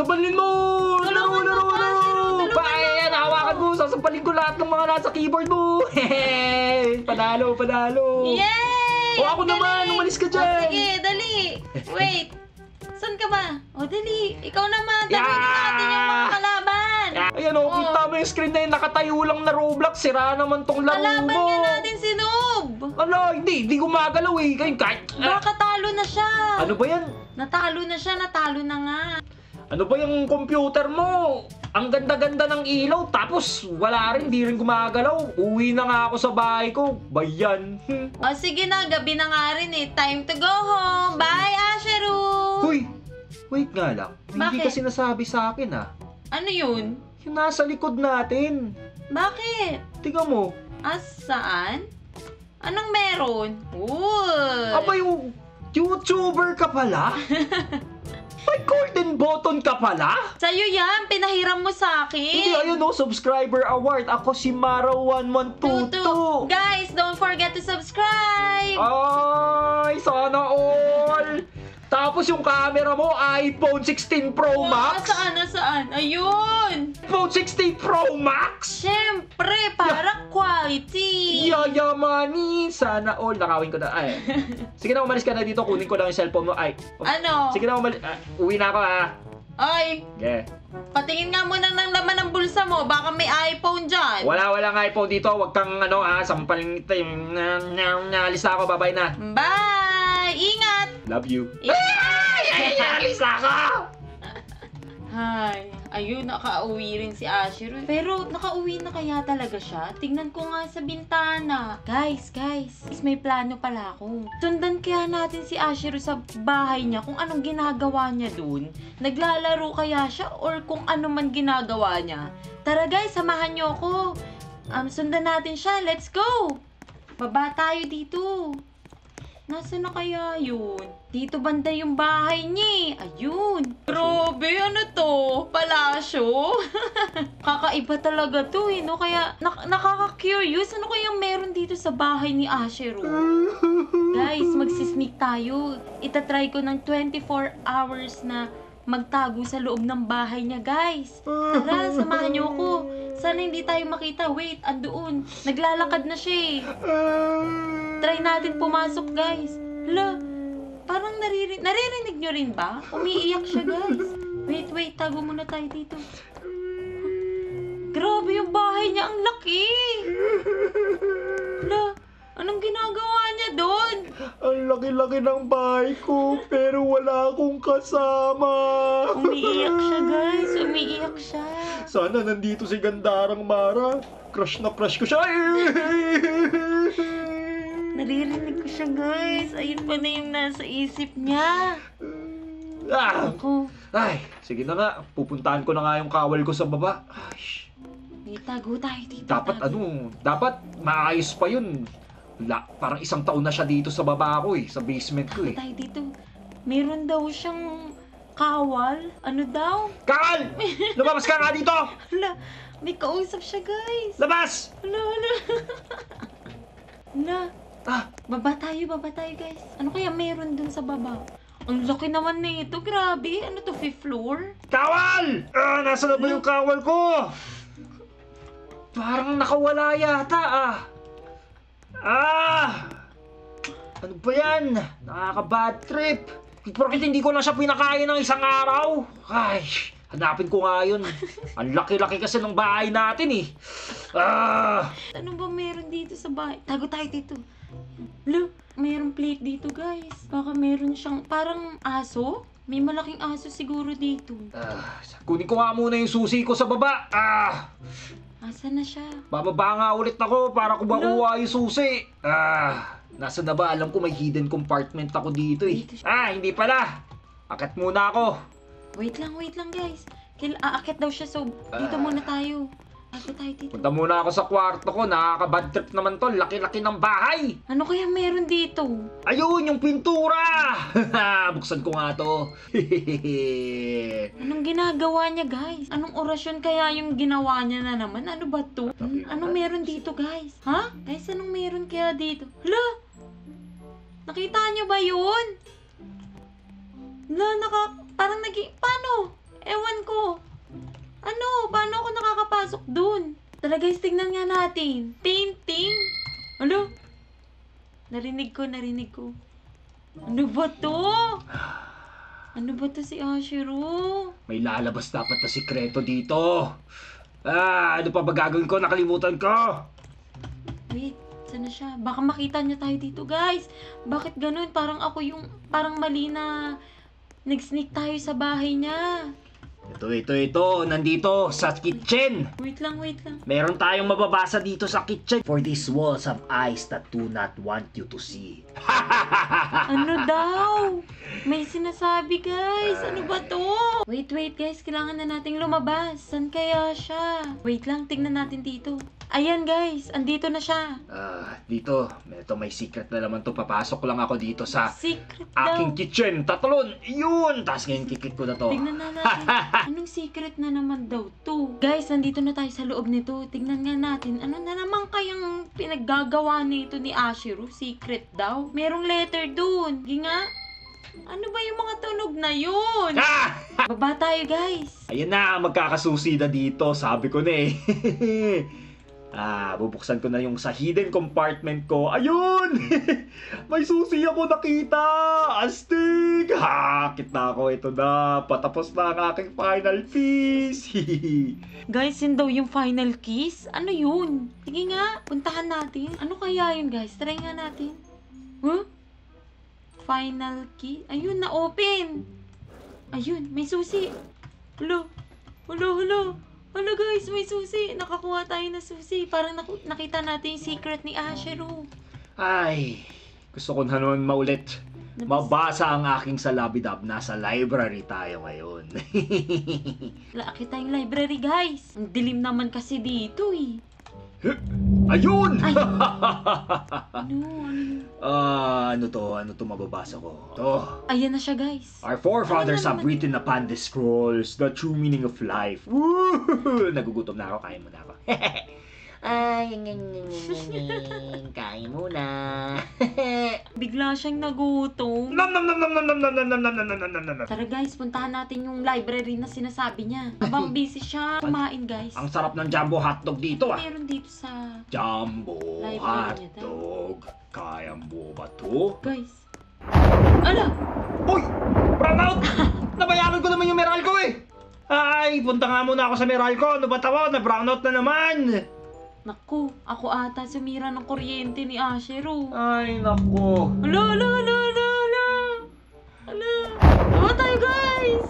Sabalin mo! Laro! Bayan, hawakan mo! Sasampalin ko lahat ng mga nasa keyboard mo! Panalo! Yay! O ako naman! Umalis ka dyan! Sige, dali! Wait! Saan ka ba? O, dali! Ikaw naman! Dali natin yung mga kalaban! Ayan o, kita mo yung screen na yun, nakatayo lang na Roblox, sira naman tong laro mo. Kalaban nga natin si Noob! Ano, hindi gumagalaw eh. Kahit... Baka talo na siya! Ano ba yan? Natalo na siya, natalo na nga. Ano ba yung computer mo? Ang ganda-ganda ng ilaw, tapos wala rin, di rin gumagalaw. Uwi na nga ako sa bahay ko. Bayan. O sige na, gabi na nga rin eh. Time to go home! Bye, Asheru! Hoy, wait nga lang. Hindi Bakit? kasi nasabi sa akin ah. Ano yun? Yung nasa likod natin. Bakit? Tingnan mo. Saan? Anong meron? Uy! Aba yung YouTuber ka pala? May golden button ka pala? Sa'yo yan, pinahiram mo sa akin. Hindi, ayun o, subscriber award. Ako si Mara1122. Guys, don't forget to subscribe. Ay, sana all. Tapos yung camera mo, iPhone 16 Pro Max. Saan? Ayun. iPhone 16 Pro Max? Siyempre, para quality. Yayamanin. Sana all. Nakawin ko na. Ay. Sige na, umalis ka na dito. Kunin ko lang yung cellphone mo. Ay. Ano? Sige na, umalis. Uwi na ako ha. Ay, Yeah. patingin nga muna ng laman ng bulsa mo. Baka may iPhone dyan. Walang iPhone dito. Huwag kang sampaling ito. Alis na ako. Bye-bye na. Bye! Ingat! Love you. Ingat! Alis na ako! Ay, ayun, nakauwi rin si Asheru. Pero nakauwi na kaya talaga siya? Tingnan ko nga sa bintana. Guys, may plano pala ako. Sundan kaya natin si Asheru sa bahay niya kung anong ginagawa niya dun. Naglalaro kaya siya or kung ano man ginagawa niya. Tara guys, samahan niyo ako. Sundan natin siya. Let's go! Baba tayo dito. Nasaan na kaya yun? Dito banda yung bahay niya. Ayun. Grabe, ano to? Palasyo? Kakaiba talaga to eh, no? Kaya nakaka-curious. Ano kayang meron dito sa bahay ni Asheru? Guys, magsisneak tayo. Itatry ko ng 24 hours na magtago sa loob ng bahay niya, guys. Tara, samahan niyo ako. Sana hindi tayo makita. Wait, andoon. Naglalakad na siya eh. Try natin pumasok, guys. Hala, parang naririnig nyo rin ba? Umiiyak siya, guys. Wait, tago muna tayo dito. Grabe yung bahay niya, ang laki. Hala, anong ginagawa niya doon? Ang laki-laki ng bahay ko, pero wala akong kasama. Umiiyak siya, guys. Umiiyak siya. Sana nandito si Gandarang Mara. Crush na crush ko siya. Naririnig ko siya, guys. Ayun pa na yung nasa isip niya. Ako. Ay, sige na nga. Pupuntahan ko na nga yung kawal ko sa baba. Ay, May tago tayo dito. dapat maayos pa yun. Parang isang taon na siya dito sa baba ko sa basement ko Tayo dito. Meron daw siyang kawal. Ano daw? Kawal! Lumabas ka nga dito! Hala, may kausap siya, guys. Labas! Hala. Hala. Baba tayo, guys. Ano kaya meron dun sa baba? Ang laki naman nito. Grabe. Ano to, 5th floor? Kawal! Nasa na ba yung kawal ko? Parang nakawala yata Ano ba yan? Nakaka-bad trip. Bakit hindi ko lang siya pinakain ng isang araw? Ay, hanapin ko nga yun. Ang laki-laki kasi ng bahay natin Ano ba meron dito sa bahay? Tago tayo dito. Look, mayroong plate dito, guys. Baka meron siyang parang aso. May malaking aso siguro dito. Kunin ko nga muna yung susi ko sa baba. Asan na siya? Bababa nga ulit ako para ko makuha yung susi. Nasa na ba? Alam ko may hidden compartment ako dito hindi pala. Akit muna ako. Wait lang, guys. Aakit daw siya, so dito muna tayo. Akit tayo dito. Punta muna ako sa kwarto ko. Nakaka-bad trip naman to. Laki-laki ng bahay. Ano kaya meron dito? Ayun, yung pintura. Buksan ko nga to. Anong ginagawa niya, guys? Anong orasyon kaya yung ginawa niya na naman? Ano ba to? Anong meron dito, guys? Ha? Guys, anong meron kaya dito? Hala! Nakita niyo ba yun? Parang paano? Ewan ko. Ano? Paano ako nakakapasok dun? Tara guys, tignan nga natin. Painting? Ano? Narinig ko. Ano ba to? Ano ba to si Ashiro? May lalabas dapat na sikreto dito. Ano pa ba gagawin ko? Nakalimutan ko. Wait, saan na siya? Baka makita niya tayo dito, guys. Bakit ganun? Parang ako yung, parang mali na nag-sneak tayo sa bahay niya. Ito. Nandito sa kitchen. Wait lang. Meron tayong mababasa dito sa kitchen. For these walls have eyes that do not want you to see. Ano daw? May sinasabi, guys. Ano ba to? Wait, guys. Kailangan na nating lumabas. San kaya siya? Wait lang, tingnan natin dito. Ayan, guys. Andito na siya. Dito. May secret na naman to. Papasok lang ako dito sa Secret daw. aking kitchen. Tatalon. Yun. Tapos ngayon kikit ko na to. Tignan na natin. Anong secret na naman daw to? Guys, nandito na tayo sa loob nito. Tignan nga natin. Ano na naman kayang pinaggagawa nito ni Ashiro? Secret daw. Merong letter dun. Sige nga. Ano ba yung mga tunog na yun? Baba tayo, guys. Ayan na. Magkakasusi na dito. Sabi ko na eh. Bubuksan ko na yung sa hidden compartment ko. Ayun! May susi ako nakita! Astig! Kita ko ito na. Patapos na ang aking final piece. Guys, yun daw yung final kiss? Ano yun? Sige nga, puntahan natin. Ano kaya yun, guys? Try nga natin. Huh? Final kiss? Ayun, na-open. Ayun, may susi. Hello, guys, may susi. Nakakuha tayo ng susi. Parang nakita natin yung secret ni Ashiro. Ay, gusto ko na naman maulit. Mabasa ang aking salabidab. Nasa library tayo ngayon. Laki tayong library, guys. Ang dilim naman kasi dito eh. Ayun! Ay. Ano Ano to mababasa ko? To. Ayan na siya, guys. Our forefathers Ano have naman? written upon the scrolls the true meaning of life. Woo! Nagugutom na ako, kain mo na ako. Kain muna. Bigla siyang nagutom. Nom nom nom nom nom nom nom nom nom nom nom nom nom nom. Tara guys, puntahan natin yung library na sinasabi niya. Habang busy siya kumain, guys. Ang sarap ng jumbo hotdog dito Meron dito sa Jumbo library niya daw. hotdog. Kaya mo ba to? Guys. Ala! Uy! Brownout! Nabayaran ko naman yung Meralco eh! Ay, punta nga muna ako sa Meralco. Ano ba tawa? Na-brownout na naman! Naku, ako ata sumira ng kuryente ni Ashiro. Ay, naku. Ala! Tawa tayo, guys!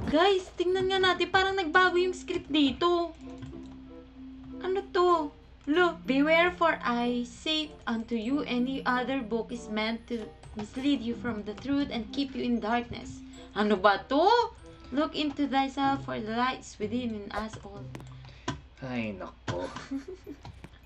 Guys, tingnan nga natin. Parang nagbago yung script dito. Ano to? Look, beware for I say unto you any other book is meant to mislead you from the truth and keep you in darkness. Ano ba to? Look into thyself for the light is within in us all. Ay, naku.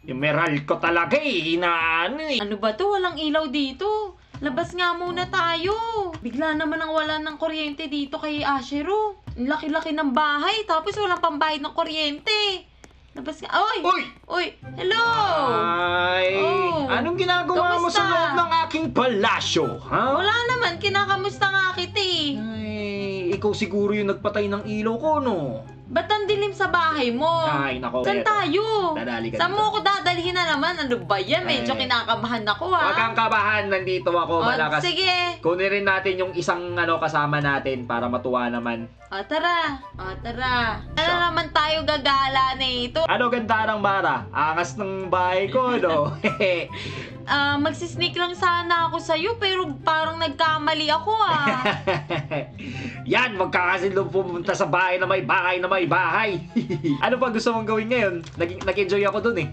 Yung Meralco talaga eh. Inaano eh. Ano ba to? Walang ilaw dito. Labas nga muna tayo. Bigla naman ang wala ng kuryente dito kay Ashiro. Ang laki-laki ng bahay tapos walang pambayad ng kuryente. Labas nga. Oy! Hello! Ay! Oh. Anong ginagawa mo Kamusta? sa loob ng aking palasyo? Ha? Wala naman. Kinakamusta nga kita eh. Ay, ikaw siguro yung nagpatay ng ilaw ko, no? Ba't ang dilim sa bahay mo? Ay, nako. Saan eto. tayo? Dadali ka Saan dito. mo ako dadalhin na naman? Ano ba yan? Medyo Ay. kinakabahan ako ha. Huwag kang kabahan, nandito ako, malakas. Sige. Kunin rin natin yung isang kasama natin para matuwa naman. Tara. Ano naman tayo gagala nito? Ano ganda ng Mara? Angas ng bahay ko, no? Magsisneak lang sana ako sa'yo pero parang nagkamali ako Yan, magkakasilong pumunta sa bahay na may bahay na may bahay. Ano pa gusto mong gawin ngayon? Nag-enjoy ako dun eh.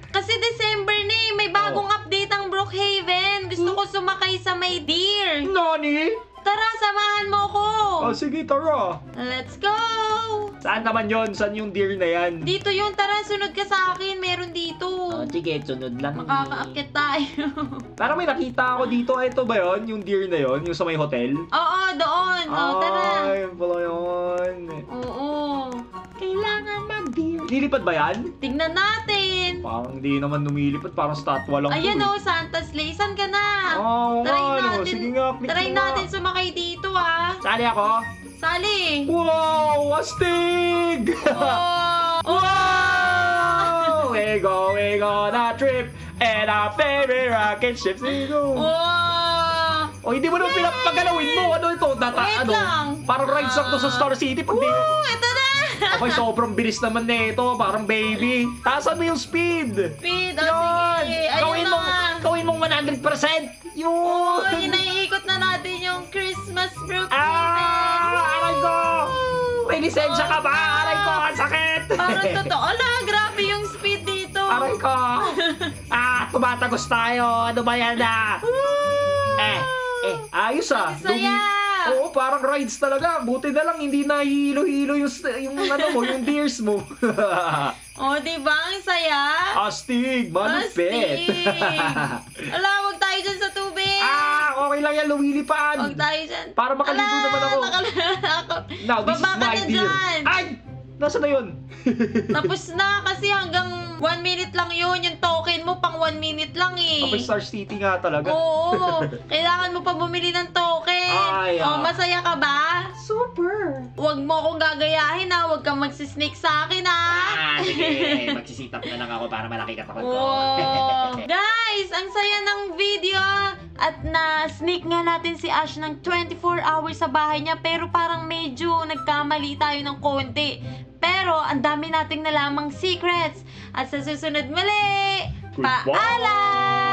Kasi December na eh. May bagong update ang Brookhaven. Gusto ko sumakay sa May Deer. Nani? Tara, samahan mo ko. Sige, tara. Let's go. Saan naman yon? Saan yung deer na yan? Dito yun. Tara, sunod ka sa akin. Meron dito. Sige, sunod lang. Makakaakyat tayo. Parang may nakita ako dito. Ito ba yon? Yung deer na yon? Yung sa may hotel? Oo, doon. Tara. Ay, yun pala yun. Oo. Kailangan mag-deer. Lilipad ba yan? Tignan natin. Parang hindi naman lumilipad. Parang statwa lang. Ayan to, o, Santa's Sleigh. Saan ka na? Oo, Try ano? natin. Sige nga, click Try mo nga. natin sumakay dito Sali ako? Sali! Wow! Astig! Oh! Wow! We go on a trip and our favorite rocket ship. Wow! O hindi mo naman pinapagalawin mo. Ano ito? Wait lang. Parang rides lang to sa Star City. Pag Woo! Ito na! Okay, sobrang bilis naman na ito. Parang baby. Taasan mo yung speed. Speed! O Yun! sige! Ayun na nga! Gawin mong 100%. Yun! Oh, inaiikot na natin yung Christmas fruit. Aray ko! May lisensya ka ba? Aray ko, ang sakit! Parang totoo. Ala, grabe yung speed dito. Aray ko! Tumatagos tayo. Ano ba yan ayos Ang saya! Oo, parang rides talaga. Buti na lang, hindi na hilo-hilo yung ano mo, yung deers mo. Oh, diba? Ang saya. Astig! Malupit! Astig! Ala, wag tayo dyan sa tubig. Okay lang yan, lumilipad. Wag tayo dyan. Para makaligo naman ako. Nakalala ako. Now, this Baba is ka my na deer. dyan. Ay! Nasa na yun? Tapos na kasi hanggang 1 minute lang yun. Yung token mo pang 1 minute lang eh. Okay, Star City nga talaga. Oo. Kailangan mo pa bumili ng token. Ay, Masaya ka ba? Super! Huwag mo akong gagayahin ha. Huwag kang magsisnake sa akin ha. Sige. Magsisitap na lang ako para malaki katawan ko. Oh. Guys, ang saya ng video. At na-sneak nga natin si Ash ng 24 hours sa bahay niya. Pero parang medyo nagkamali tayo ng konti. Pero ang dami nating nalamang secrets. At sa susunod muli, Goodbye! paalam!